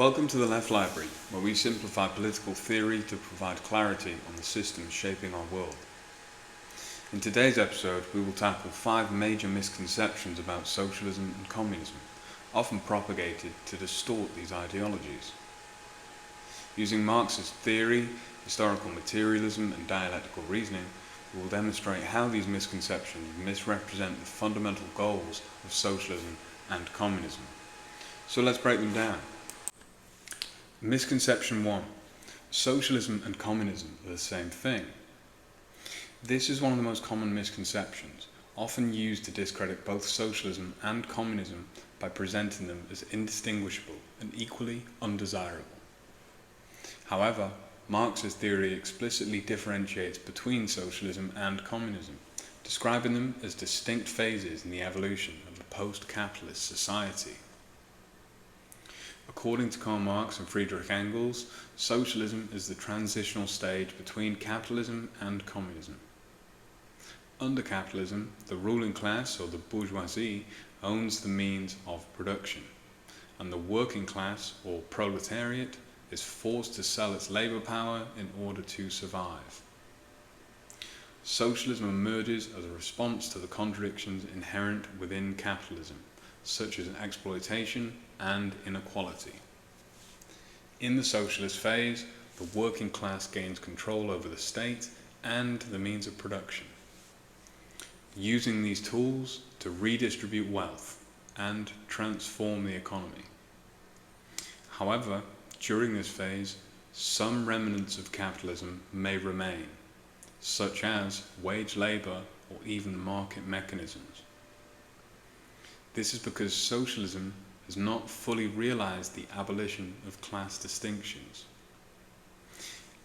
Welcome to the Left Library, where we simplify political theory to provide clarity on the systems shaping our world. In today's episode, we will tackle 5 major misconceptions about socialism and communism, often propagated to distort these ideologies. Using Marxist theory, historical materialism, and dialectical reasoning, we will demonstrate how these misconceptions misrepresent the fundamental goals of socialism and communism. So let's break them down. Misconception 1. Socialism and communism are the same thing. This is one of the most common misconceptions, often used to discredit both socialism and communism by presenting them as indistinguishable and equally undesirable. However, Marx's theory explicitly differentiates between socialism and communism, describing them as distinct phases in the evolution of a post-capitalist society. According to Karl Marx and Friedrich Engels, socialism is the transitional stage between capitalism and communism. Under capitalism, the ruling class, or the bourgeoisie, owns the means of production, and the working class, or proletariat, is forced to sell its labour power in order to survive. Socialism emerges as a response to the contradictions inherent within capitalism, such as exploitation and inequality. In the socialist phase, the working class gains control over the state and the means of production, using these tools to redistribute wealth and transform the economy. However, during this phase, some remnants of capitalism may remain, such as wage labour or even market mechanisms. This is because socialism has not fully realized the abolition of class distinctions.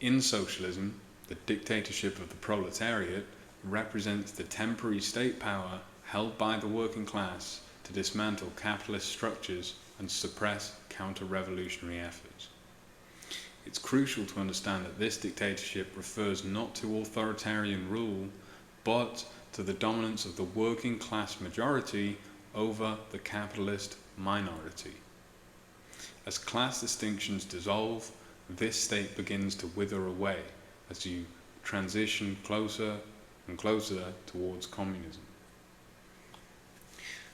In socialism, the dictatorship of the proletariat represents the temporary state power held by the working class to dismantle capitalist structures and suppress counter-revolutionary efforts. It's crucial to understand that this dictatorship refers not to authoritarian rule, but to the dominance of the working class majority over the capitalist minority. As class distinctions dissolve, this state begins to wither away as you transition closer and closer towards communism.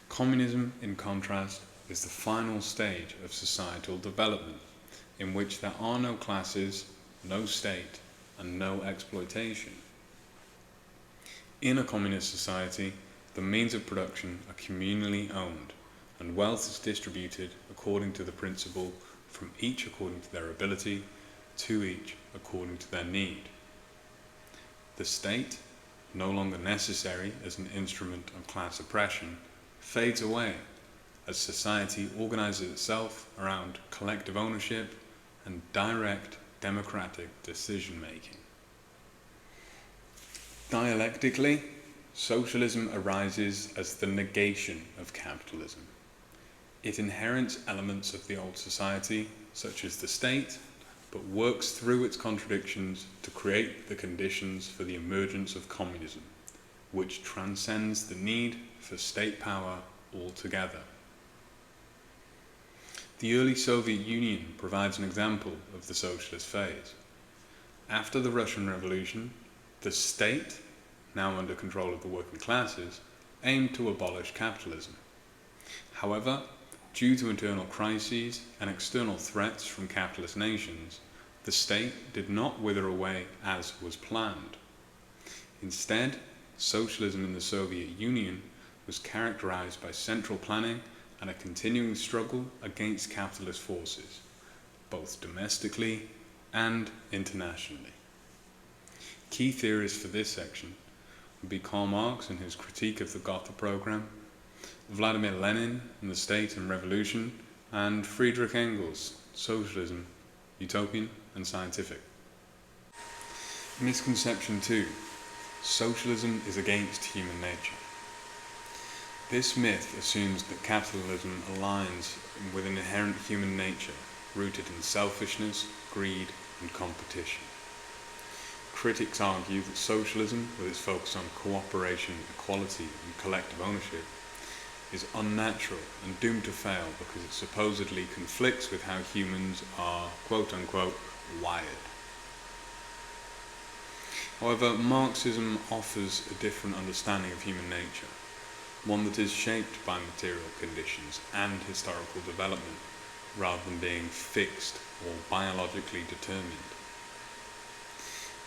Communism, in contrast, is the final stage of societal development, in which there are no classes, no state, and no exploitation. In a communist society, the means of production are communally owned, and wealth is distributed according to the principle from each according to their ability, to each according to their need. The state, no longer necessary as an instrument of class oppression, fades away as society organizes itself around collective ownership and direct democratic decision-making. Dialectically, socialism arises as the negation of capitalism. It inherits elements of the old society, such as the state, but works through its contradictions to create the conditions for the emergence of communism, which transcends the need for state power altogether. The early Soviet Union provides an example of the socialist phase. After the Russian Revolution, the state, now under control of the working classes, aimed to abolish capitalism. However, due to internal crises and external threats from capitalist nations, the state did not wither away as was planned. Instead, socialism in the Soviet Union was characterized by central planning and a continuing struggle against capitalist forces, both domestically and internationally. Key theorists for this section would be Karl Marx in his critique of the Gotha program, Vladimir Lenin in The State and Revolution, and Friedrich Engels, Socialism, Utopian and Scientific. Misconception 2. Socialism is against human nature. This myth assumes that capitalism aligns with an inherent human nature rooted in selfishness, greed, and competition. Critics argue that socialism, with its focus on cooperation, equality, and collective ownership, is unnatural and doomed to fail because it supposedly conflicts with how humans are, quote-unquote, wired. However, Marxism offers a different understanding of human nature, one that is shaped by material conditions and historical development, rather than being fixed or biologically determined.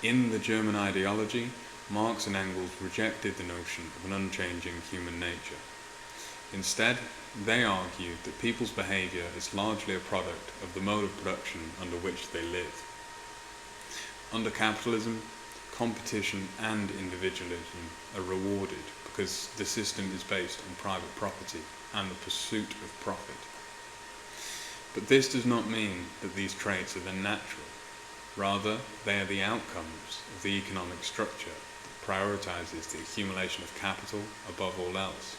In the German ideology, Marx and Engels rejected the notion of an unchanging human nature. Instead, they argued that people's behaviour is largely a product of the mode of production under which they live. Under capitalism, competition and individualism are rewarded because the system is based on private property and the pursuit of profit. But this does not mean that these traits are then natural. Rather, they are the outcomes of the economic structure that prioritises the accumulation of capital above all else.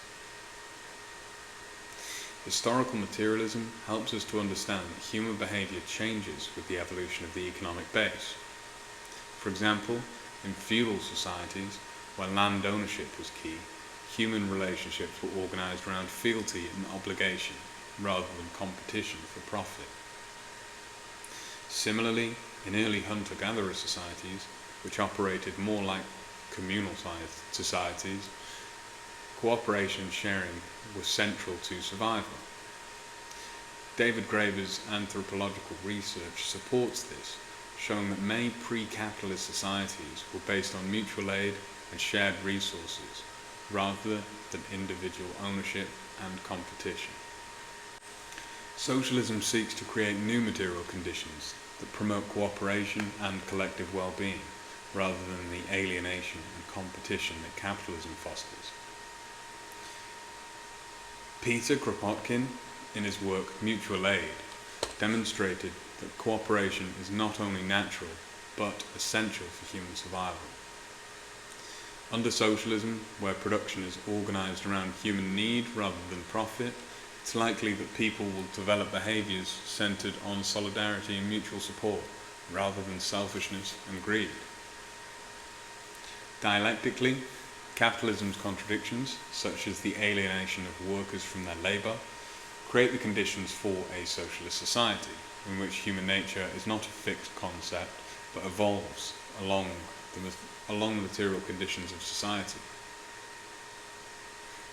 Historical materialism helps us to understand that human behaviour changes with the evolution of the economic base. For example, in feudal societies, where land ownership was key, human relationships were organised around fealty and obligation, rather than competition for profit. Similarly, in early hunter-gatherer societies, which operated more like communal societies, cooperation and sharing was central to survival. David Graeber's anthropological research supports this, showing that many pre-capitalist societies were based on mutual aid and shared resources, rather than individual ownership and competition. Socialism seeks to create new material conditions that promote cooperation and collective well-being, rather than the alienation and competition that capitalism fosters. Peter Kropotkin, in his work Mutual Aid, demonstrated that cooperation is not only natural, but essential for human survival. Under socialism, where production is organised around human need rather than profit, it's likely that people will develop behaviours centred on solidarity and mutual support, rather than selfishness and greed. Dialectically, capitalism's contradictions, such as the alienation of workers from their labour, create the conditions for a socialist society, in which human nature is not a fixed concept, but evolves along the material conditions of society.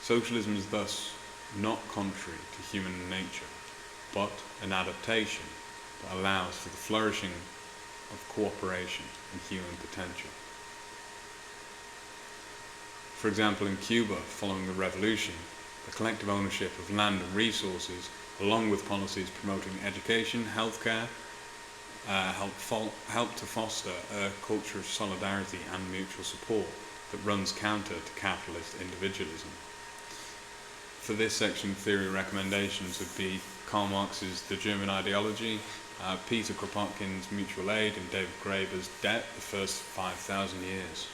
Socialism is thus not contrary to human nature, but an adaptation that allows for the flourishing of cooperation and human potential. For example, in Cuba, following the revolution, the collective ownership of land and resources, along with policies promoting education, healthcare, helped to foster a culture of solidarity and mutual support that runs counter to capitalist individualism. For this section, theory recommendations would be Karl Marx's The German Ideology, Peter Kropotkin's Mutual Aid, and David Graeber's Debt, the First 5,000 Years.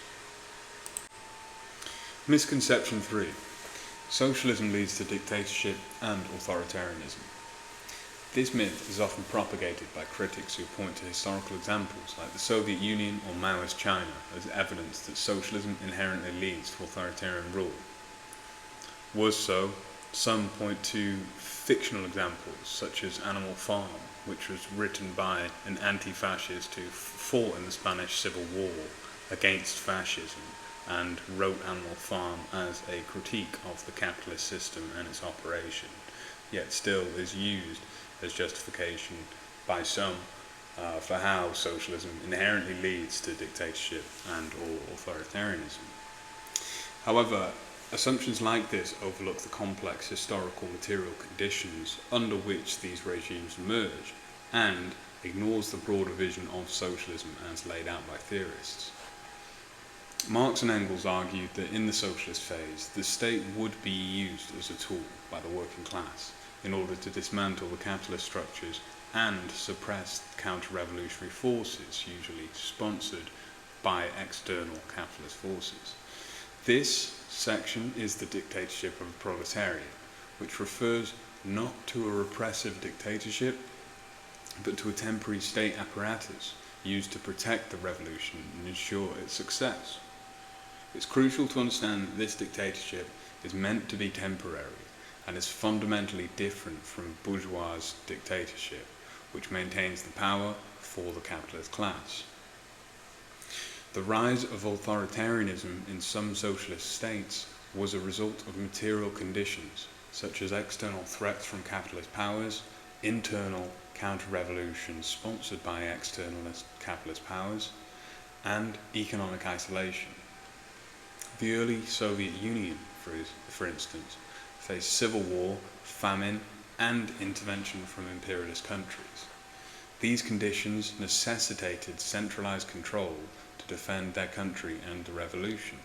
Misconception 3. Socialism leads to dictatorship and authoritarianism. This myth is often propagated by critics who point to historical examples like the Soviet Union or Maoist China as evidence that socialism inherently leads to authoritarian rule. Worse so, some point to fictional examples such as Animal Farm, which was written by an anti-fascist who fought in the Spanish Civil War against fascism and wrote Animal Farm as a critique of the capitalist system and its operation, yet still is used as justification by some for how socialism inherently leads to dictatorship and or authoritarianism. However, assumptions like this overlook the complex historical material conditions under which these regimes emerge and ignores the broader vision of socialism as laid out by theorists. Marx and Engels argued that in the socialist phase, the state would be used as a tool by the working class in order to dismantle the capitalist structures and suppress counter-revolutionary forces, usually sponsored by external capitalist forces. This section is the dictatorship of the proletariat, which refers not to a repressive dictatorship, but to a temporary state apparatus used to protect the revolution and ensure its success. It's crucial to understand that this dictatorship is meant to be temporary and is fundamentally different from bourgeois dictatorship, which maintains the power for the capitalist class. The rise of authoritarianism in some socialist states was a result of material conditions, such as external threats from capitalist powers, internal counter-revolutions sponsored by externalist capitalist powers, and economic isolation. The early Soviet Union, for instance, faced civil war, famine, and intervention from imperialist countries. These conditions necessitated centralized control to defend their country and the revolution.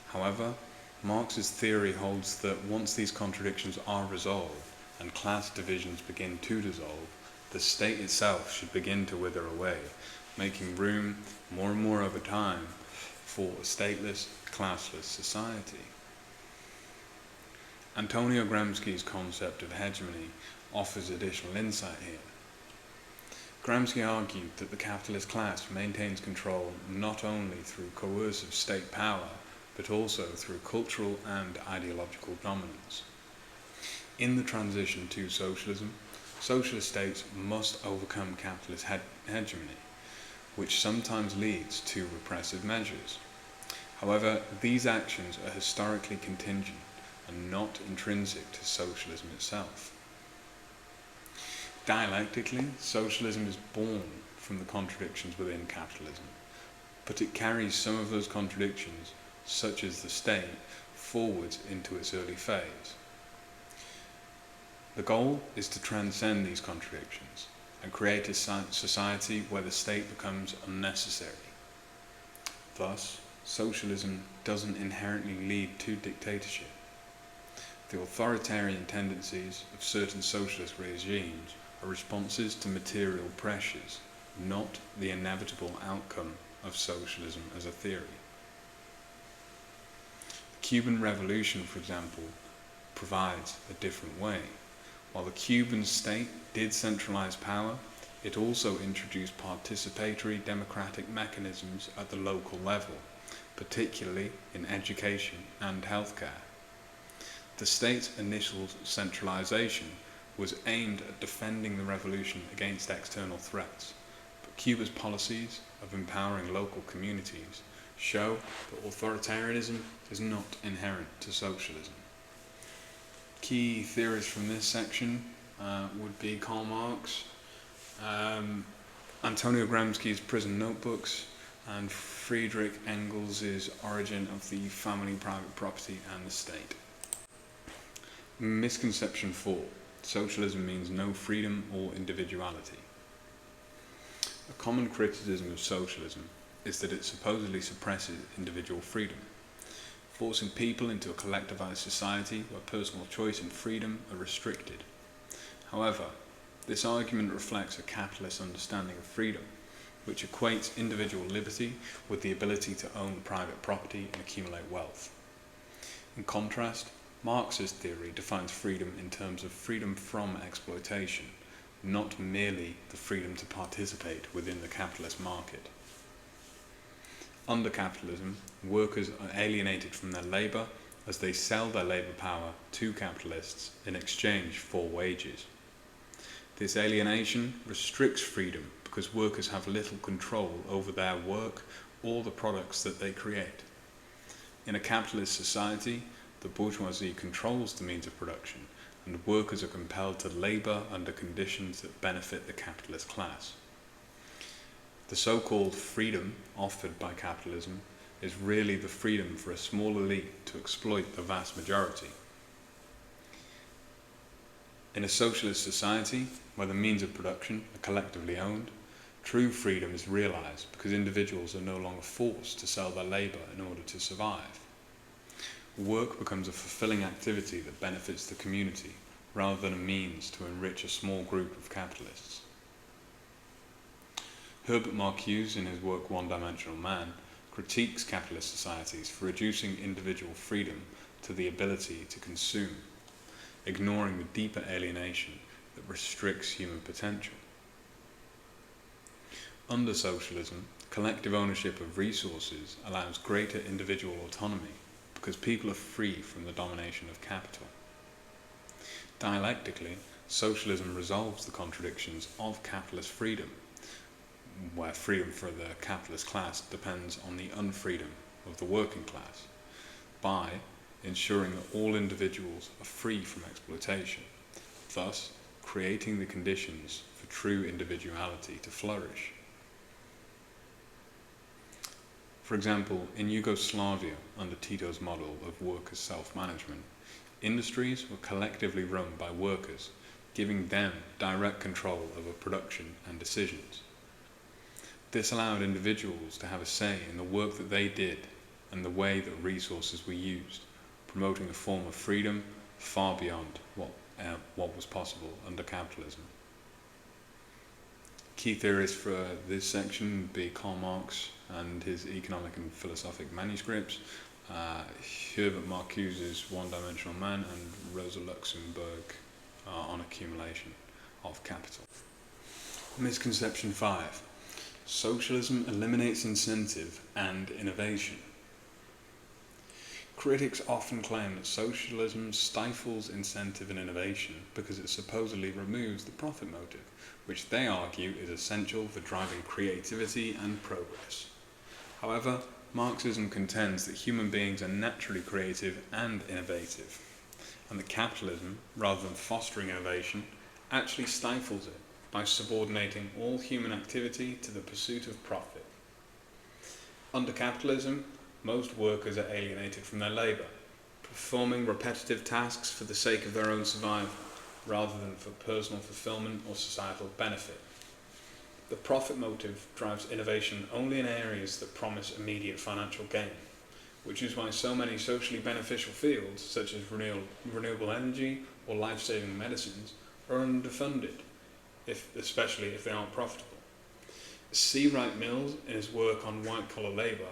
However, Marx's theory holds that once these contradictions are resolved and class divisions begin to dissolve, the state itself should begin to wither away, making room more and more over time for a stateless, classless society. Antonio Gramsci's concept of hegemony offers additional insight here. Gramsci argued that the capitalist class maintains control not only through coercive state power, but also through cultural and ideological dominance. In the transition to socialism, socialist states must overcome capitalist hegemony, which sometimes leads to repressive measures. However, these actions are historically contingent and not intrinsic to socialism itself. Dialectically, socialism is born from the contradictions within capitalism, but it carries some of those contradictions, such as the state, forwards into its early phase. The goal is to transcend these contradictions and create a society where the state becomes unnecessary. Thus, socialism doesn't inherently lead to dictatorship. The authoritarian tendencies of certain socialist regimes are responses to material pressures, not the inevitable outcome of socialism as a theory. The Cuban Revolution, for example, provides a different way. While the Cuban state did centralize power, it also introduced participatory democratic mechanisms at the local level, particularly in education and healthcare. The state's initial centralization was aimed at defending the revolution against external threats, but Cuba's policies of empowering local communities show that authoritarianism is not inherent to socialism. Key theorists from this section would be Karl Marx, Antonio Gramsci's Prison Notebooks, and Friedrich Engels' Origin of the Family, Private Property and the State. Misconception 4. Socialism means no freedom or individuality. A common criticism of socialism is that it supposedly suppresses individual freedom, forcing people into a collectivized society where personal choice and freedom are restricted. However, this argument reflects a capitalist understanding of freedom, which equates individual liberty with the ability to own private property and accumulate wealth. In contrast, Marxist theory defines freedom in terms of freedom from exploitation, not merely the freedom to participate within the capitalist market. Under capitalism, workers are alienated from their labour as they sell their labour power to capitalists in exchange for wages. This alienation restricts freedom because workers have little control over their work or the products that they create. In a capitalist society, the bourgeoisie controls the means of production, and workers are compelled to labour under conditions that benefit the capitalist class. The so-called freedom offered by capitalism is really the freedom for a small elite to exploit the vast majority. In a socialist society, where the means of production are collectively owned, true freedom is realised because individuals are no longer forced to sell their labour in order to survive. Work becomes a fulfilling activity that benefits the community, rather than a means to enrich a small group of capitalists. Herbert Marcuse, in his work One-Dimensional Man, critiques capitalist societies for reducing individual freedom to the ability to consume, ignoring the deeper alienation that restricts human potential. Under socialism, collective ownership of resources allows greater individual autonomy because people are free from the domination of capital. Dialectically, socialism resolves the contradictions of capitalist freedom, where freedom for the capitalist class depends on the unfreedom of the working class, by ensuring that all individuals are free from exploitation, thus creating the conditions for true individuality to flourish. For example, in Yugoslavia, under Tito's model of workers' self-management, industries were collectively run by workers, giving them direct control over production and decisions. This allowed individuals to have a say in the work that they did and the way that resources were used, promoting a form of freedom far beyond what was possible under capitalism. Key theorists for this section would be Karl Marx and his economic and philosophic manuscripts, Herbert Marcuse's One-Dimensional Man, and Rosa Luxemburg on accumulation of capital. Misconception 5. Socialism eliminates incentive and innovation. Critics often claim that socialism stifles incentive and innovation because it supposedly removes the profit motive, which they argue is essential for driving creativity and progress. However, Marxism contends that human beings are naturally creative and innovative, and that capitalism, rather than fostering innovation, actually stifles it by subordinating all human activity to the pursuit of profit. Under capitalism, most workers are alienated from their labour, performing repetitive tasks for the sake of their own survival, rather than for personal fulfilment or societal benefit. The profit motive drives innovation only in areas that promise immediate financial gain, which is why so many socially beneficial fields, such as renewable energy or life-saving medicines, are underfunded, especially if they aren't profitable. C. Wright Mills, in his work on white-collar labour,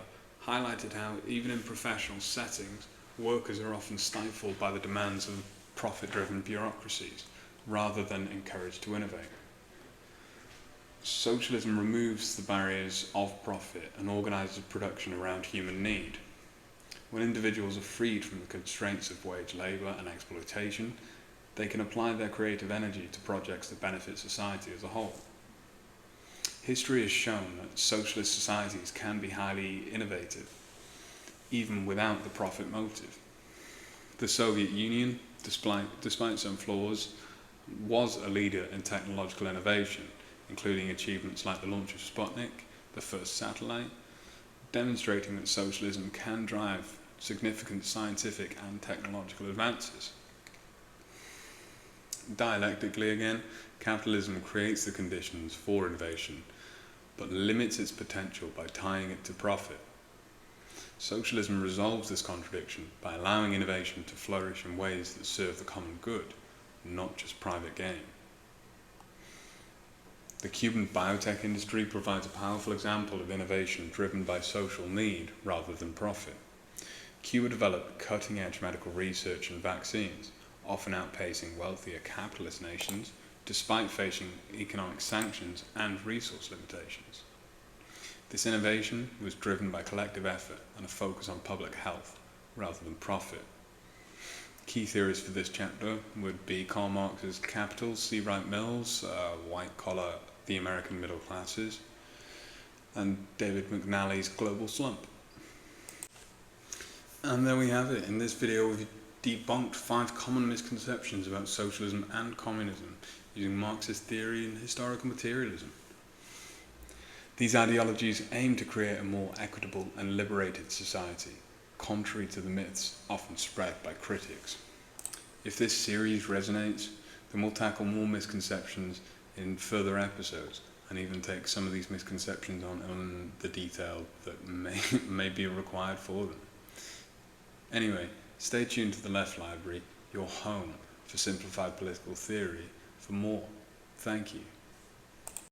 highlighted how, even in professional settings, workers are often stifled by the demands of profit-driven bureaucracies, rather than encouraged to innovate. Socialism removes the barriers of profit and organises production around human need. When individuals are freed from the constraints of wage labour and exploitation, they can apply their creative energy to projects that benefit society as a whole. History has shown that socialist societies can be highly innovative, even without the profit motive. The Soviet Union, despite some flaws, was a leader in technological innovation, including achievements like the launch of Sputnik, the first satellite, demonstrating that socialism can drive significant scientific and technological advances. Dialectically again, capitalism creates the conditions for innovation, but limits its potential by tying it to profit. Socialism resolves this contradiction by allowing innovation to flourish in ways that serve the common good, not just private gain. The Cuban biotech industry provides a powerful example of innovation driven by social need rather than profit. Cuba developed cutting-edge medical research and vaccines, often outpacing wealthier capitalist nations, despite facing economic sanctions and resource limitations. This innovation was driven by collective effort and a focus on public health rather than profit. Key theories for this chapter would be Karl Marx's Capital, C. Wright Mills, White Collar, the American Middle Classes, and David McNally's Global Slump. And there we have it. In this video we've debunked 5 common misconceptions about socialism and communism using Marxist theory and historical materialism. These ideologies aim to create a more equitable and liberated society, contrary to the myths often spread by critics. If this series resonates, then we'll tackle more misconceptions in further episodes and even take some of these misconceptions on the detail that may be required for them. Anyway, stay tuned to the Left Library, your home for simplified political theory, for more. Thank you.